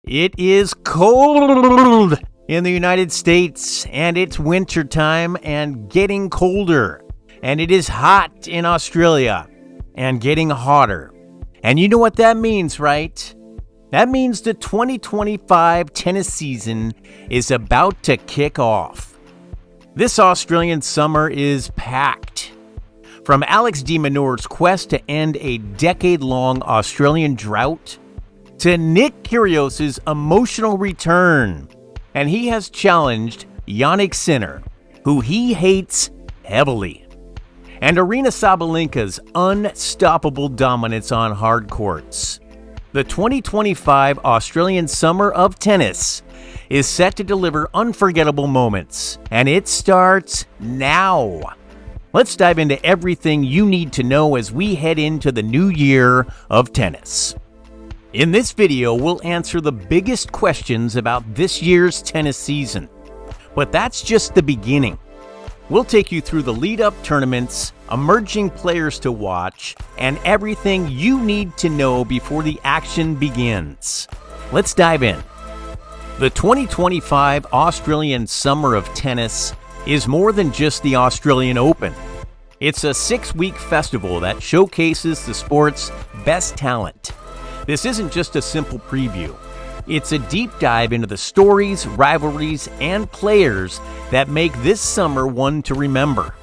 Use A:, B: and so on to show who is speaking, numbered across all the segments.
A: It is cold in the United States, and it's wintertime and getting colder. And it is hot in Australia and getting hotter. And you know what that means, right? That means the 2025 tennis season is about to kick off. This Australian summer is packed. From Alex de Minaur's quest to end a decade-long Australian drought, to Nick Kyrgios' emotional return, and he has challenged Jannik Sinner, who he hates heavily, and Aryna Sabalenka's unstoppable dominance on hard courts. The 2025 Australian Summer of Tennis is set to deliver unforgettable moments, and it starts now. Let's dive into everything you need to know as we head into the new year of tennis. In this video, we'll answer the biggest questions about this year's tennis season. But that's just the beginning. We'll take you through the lead-up tournaments, emerging players to watch, and everything you need to know before the action begins. Let's dive in. The 2025 Australian Summer of Tennis is more than just the Australian Open. It's a 6-week festival that showcases the sport's best talent. This isn't just a simple preview. It's a deep dive into the stories, rivalries, and players that make this summer one to remember.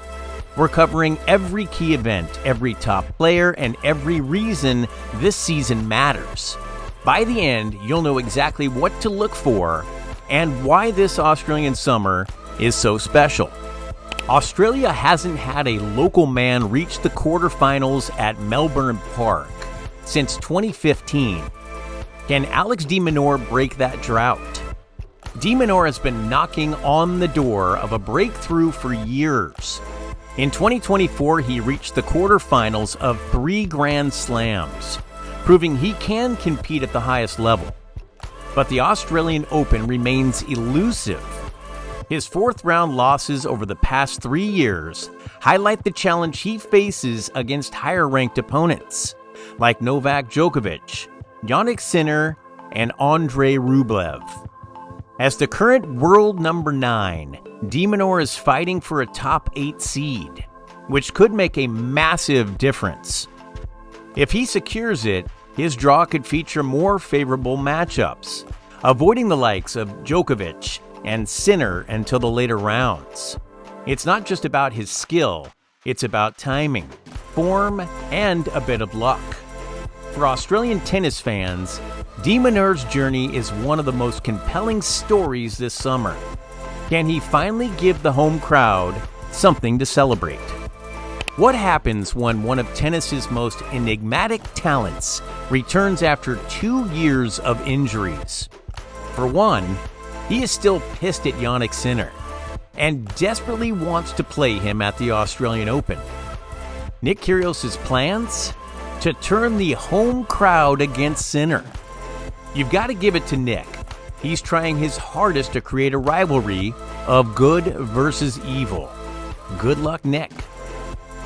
A: We're covering every key event, every top player, and every reason this season matters. By the end, you'll know exactly what to look for and why this Australian summer is so special. Australia hasn't had a local man reach the quarterfinals at Melbourne Park since 2015. Can Alex de Minaur break that drought? De Minaur has been knocking on the door of a breakthrough for years. In 2024, he reached the quarterfinals of 3 Grand Slams, proving he can compete at the highest level. But the Australian Open remains elusive. His 4th-round losses over the past 3 years highlight the challenge he faces against higher-ranked opponents, like Novak Djokovic, Jannik Sinner, and Andrei Rublev. As the current world number 9, de Minaur is fighting for a top 8 seed, which could make a massive difference. If he secures it, his draw could feature more favorable matchups, avoiding the likes of Djokovic and Sinner until the later rounds. It's not just about his skill, it's about timing, form, and a bit of luck. For Australian tennis fans, de Minaur's journey is one of the most compelling stories this summer. Can he finally give the home crowd something to celebrate? What happens when one of tennis's most enigmatic talents returns after 2 years of injuries? For one, he is still pissed at Jannik Sinner and desperately wants to play him at the Australian Open. Nick Kyrgios' plans? To turn the home crowd against Sinner. You've got to give it to Nick. He's trying his hardest to create a rivalry of good versus evil. Good luck, Nick.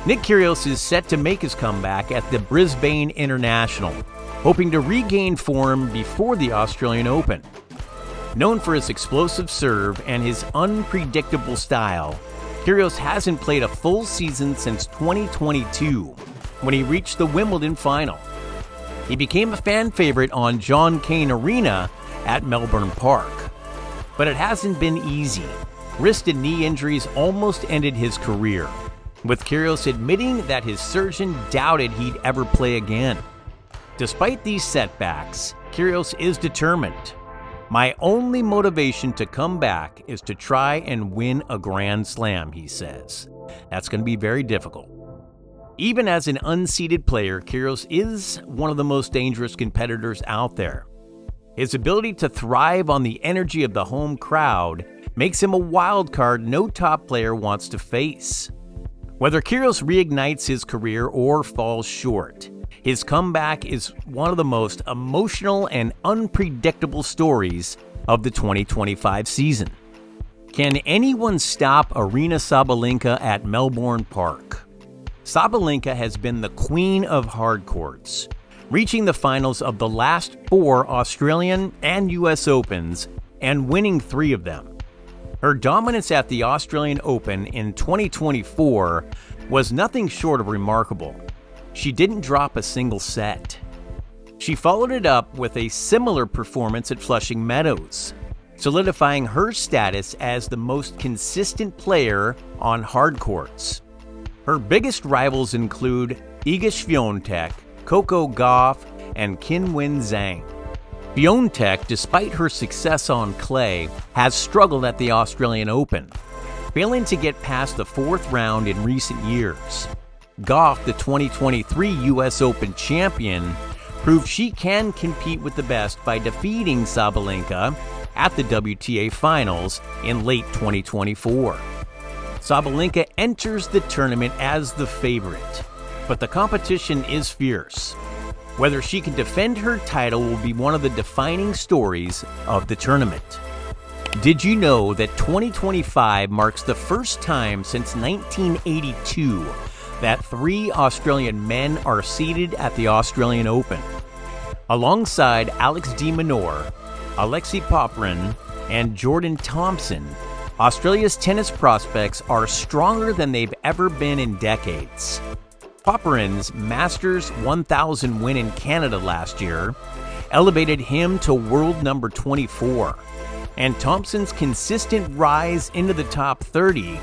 A: Nick Kyrgios is set to make his comeback at the Brisbane International, hoping to regain form before the Australian Open. Known for his explosive serve and his unpredictable style, Kyrgios hasn't played a full season since 2022. When he reached the Wimbledon final. He became a fan favorite on John Cain Arena at Melbourne Park. But it hasn't been easy. Wrist and knee injuries almost ended his career, with Kyrgios admitting that his surgeon doubted he'd ever play again. Despite these setbacks, Kyrgios is determined. My only motivation to come back is to try and win a Grand Slam, he says. That's going to be very difficult. Even as an unseeded player, Kyrgios is one of the most dangerous competitors out there. His ability to thrive on the energy of the home crowd makes him a wild card no top player wants to face. Whether Kyrgios reignites his career or falls short, his comeback is one of the most emotional and unpredictable stories of the 2025 season. Can anyone stop Aryna Sabalenka at Melbourne Park? Sabalenka has been the queen of hard courts, reaching the finals of the last 4 Australian and US Opens and winning 3 of them. Her dominance at the Australian Open in 2024 was nothing short of remarkable. She didn't drop a single set. She followed it up with a similar performance at Flushing Meadows, solidifying her status as the most consistent player on hard courts. Her biggest rivals include Iga Swiatek, Coco Gauff, and Qinwen Zhang. Swiatek, despite her success on clay, has struggled at the Australian Open, failing to get past the 4th round in recent years. Gauff, the 2023 US Open champion, proved she can compete with the best by defeating Sabalenka at the WTA Finals in late 2024. Sabalenka enters the tournament as the favorite, but the competition is fierce. Whether she can defend her title will be one of the defining stories of the tournament. Did you know that 2025 marks the first time since 1982 that 3 Australian men are seeded at the Australian Open? Alongside Alex de Minaur, Alexei Popyrin, and Jordan Thompson, Australia's tennis prospects are stronger than they've ever been in decades. Popyrin's Masters 1000 win in Canada last year elevated him to world number 24, and Thompson's consistent rise into the top 30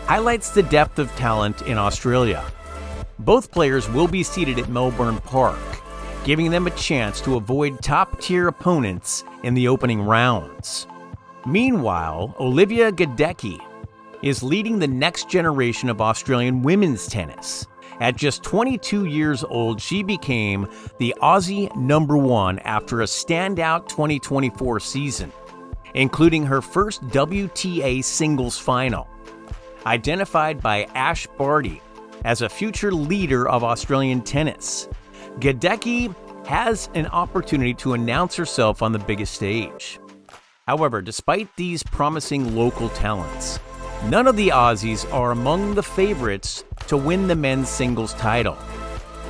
A: highlights the depth of talent in Australia. Both players will be seated at Melbourne Park, giving them a chance to avoid top-tier opponents in the opening rounds. Meanwhile, Olivia Gadecki is leading the next generation of Australian women's tennis. At just 22 years old, she became the Aussie #1 after a standout 2024 season, including her first WTA singles final. Identified by Ash Barty as a future leader of Australian tennis, Gadecki has an opportunity to announce herself on the biggest stage. However, despite these promising local talents, none of the Aussies are among the favorites to win the men's singles title.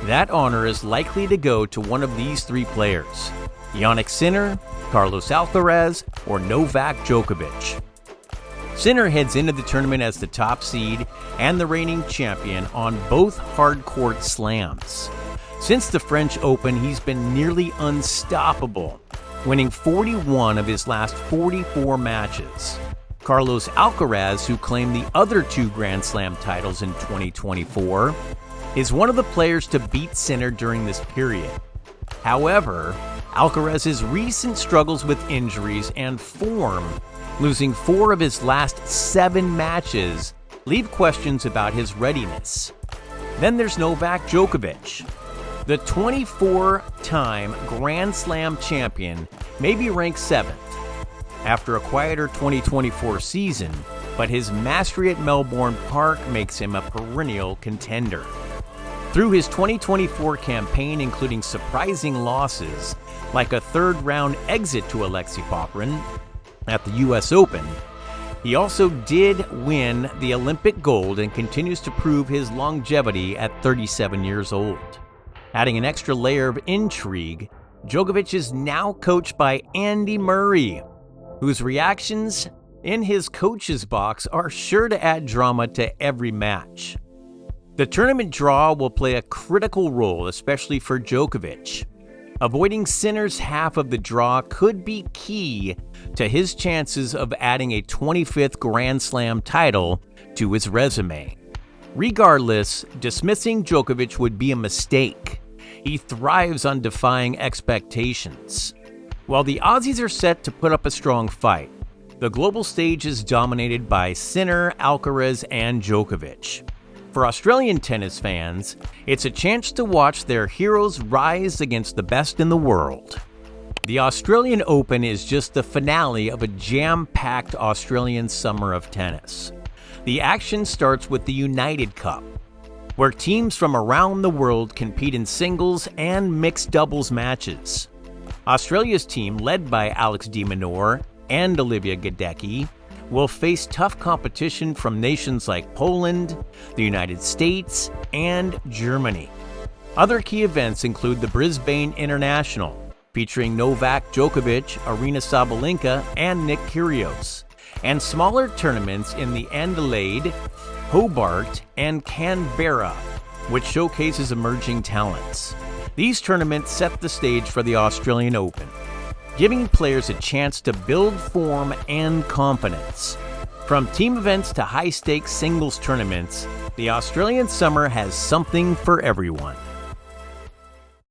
A: That honor is likely to go to one of these 3 players: Jannik Sinner, Carlos Alcaraz, or Novak Djokovic. Sinner heads into the tournament as the top seed and the reigning champion on both hard court slams. Since the French Open, he's been nearly unstoppable, winning 41 of his last 44 matches. Carlos Alcaraz, who claimed the other 2 Grand Slam titles in 2024, is one of the players to beat Sinner during this period. However, Alcaraz's recent struggles with injuries and form, losing 4 of his last 7 matches, leave questions about his readiness. Then there's Novak Djokovic. The 24-time Grand Slam champion may be ranked 7th after a quieter 2024 season, but his mastery at Melbourne Park makes him a perennial contender. Through his 2024 campaign, including surprising losses like a 3rd-round exit to Alexei Popyrin at the US Open, he also did win the Olympic gold and continues to prove his longevity at 37 years old. Adding an extra layer of intrigue, Djokovic is now coached by Andy Murray, whose reactions in his coach's box are sure to add drama to every match. The tournament draw will play a critical role, especially for Djokovic. Avoiding Sinner's half of the draw could be key to his chances of adding a 25th Grand Slam title to his resume. Regardless, dismissing Djokovic would be a mistake. He thrives on defying expectations. While the Aussies are set to put up a strong fight, the global stage is dominated by Sinner, Alcaraz, and Djokovic. For Australian tennis fans, it's a chance to watch their heroes rise against the best in the world. The Australian Open is just the finale of a jam-packed Australian summer of tennis. The action starts with the United Cup, where teams from around the world compete in singles and mixed doubles matches. Australia's team, led by Alex de Minaur and Olivia Gadecki, will face tough competition from nations like Poland, the United States, and Germany. Other key events include the Brisbane International, featuring Novak Djokovic, Aryna Sabalenka, and Nick Kyrgios, and smaller tournaments in the Adelaide, Hobart, and Canberra, which showcases emerging talents. These tournaments set the stage for the Australian Open, giving players a chance to build form and confidence. From team events to high-stakes singles tournaments, the Australian summer has something for everyone.